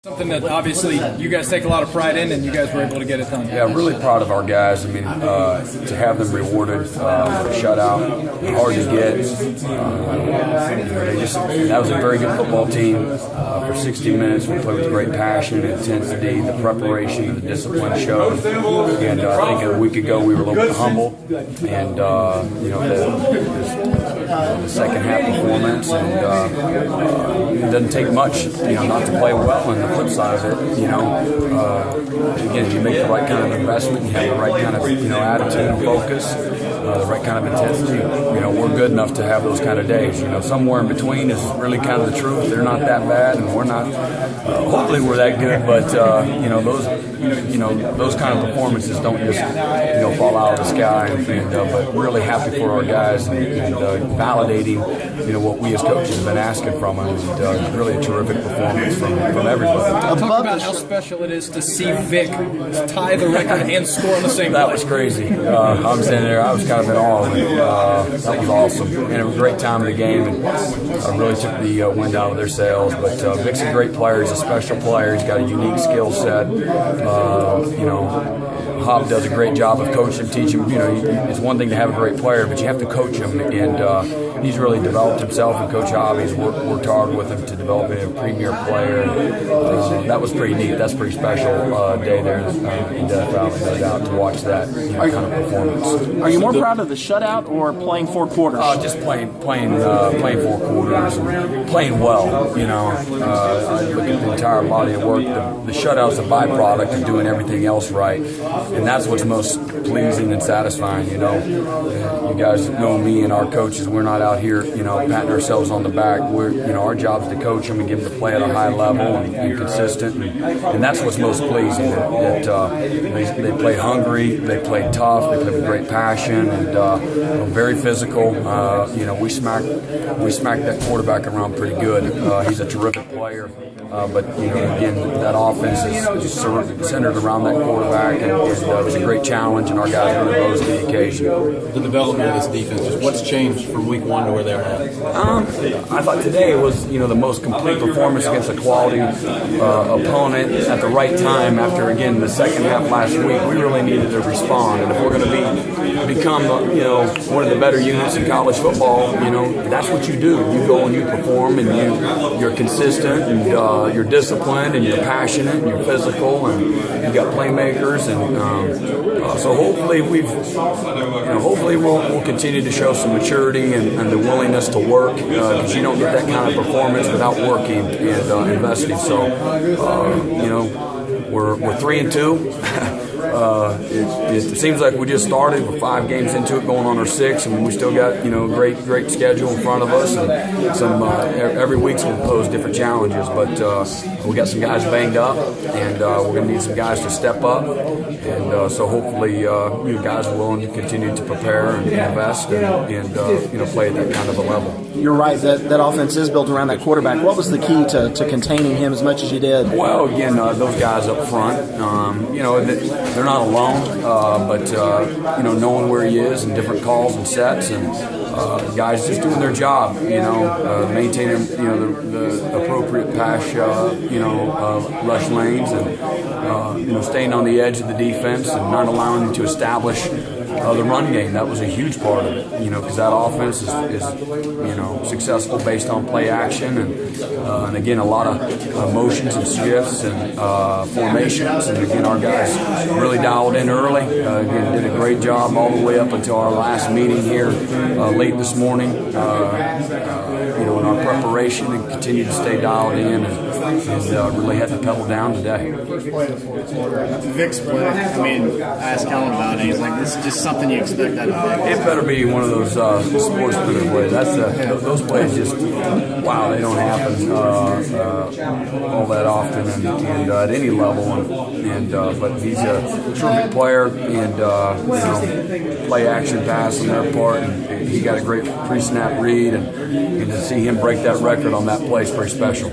Something that obviously you guys take a lot of pride in, and you guys were able to get it done. Yeah, I'm really proud of our guys. I mean, to have them rewarded with a shutout, hard to get. That was a very good football team. For 60 minutes, we played with great passion and intensity. The preparation and the discipline showed. And I think a week ago we were a little bit humble. And, the second half performance, and it doesn't take much, not to play well. And the flip side of it, again, you make the right kind of investment, you have the right kind of, attitude and focus, the right kind of intensity. We're good enough to have those kind of days. Somewhere in between is really kind of the truth. They're not that bad, and we're not. Hopefully, we're that good. But those kind of performances don't just fall out of the sky. But really happy for our guys and validating what we as coaches have been asking from them. And really a terrific performance from everybody. Talk about how special it is to see Vic tie the record and score on the same play. That was crazy. I'm standing there. I was kind of in awe of it. That was awesome. And it was a great time of the game. And really took the wind out of their sails. But Vic's a great player. He's a special player. He's got a unique skill set. Hobb does a great job of coaching him, teaching him. It's one thing to have a great player, but you have to coach him. And he's really developed himself. And Coach Hobb, he's worked hard with him to develop him a premier player. That was pretty neat. That's a pretty special day there in Death Valley, no doubt, to watch that kind of performance. Are you more proud of the shutout or playing 4 quarters? Just playing 4 quarters and playing well. I look at the entire body of work. The shutout's a byproduct of doing everything else right, and that's what's most pleasing and satisfying. You guys know me and our coaches. We're not out here, patting ourselves on the back. Our job is to coach them and get them to play at a high level and consistent, and that's what's most pleasing. That they play hungry, they play tough, they play with great passion, and very physical. We smacked that quarterback around pretty good. He's a terrific player. But again, that offense is centered around that quarterback, and it was a great challenge, and our guys really rose to the occasion. The development of this defense, what's changed from week 1 to where they're at? I thought today was the most complete performance against a quality opponent at the right time. After again the second half last week, we really needed to respond, and if we're going to become one of the better units in college football, that's what you do. You go and you perform, and you're consistent, and you're disciplined, and you're passionate, and you're physical, and you got playmakers, and so hopefully we'll continue to show some maturity and the willingness to work, because you don't get that kind of performance without working and investing. So we're 3-2. It seems like we just started. We're 5 games into it, going on our 6th, and we still got great schedule in front of us, and some every week's going to pose different challenges. But we got some guys banged up, and we're going to need some guys to step up, and so hopefully you guys are willing to continue to prepare and invest and play at that kind of a level. You're right. That offense is built around that quarterback. What was the key to containing him as much as you did? Well, again, those guys up front, they're not alone, but knowing where he is and different calls and sets, and guys just doing their job, maintaining the appropriate pass, rush lanes, and staying on the edge of the defense and not allowing them to establish the run game. That was a huge part of it, because that offense is successful based on play action, and again, a lot of motions and shifts and formations, and again, our guys really dialed in early. Again, did a great job all the way up until our last meeting here late this morning, in our preparation, and continued to stay dialed in, and really had to pedal down today. Vic's play, I asked Kellen about it. He's like, this is just something you expect out of Vic. It better be one of those sportsman plays. Those plays just, wow, they don't happen all that often, and at any level. But he's a terrific player, and play action pass on their part, and he got a great pre-snap read, and to see him break that record on that play is pretty special.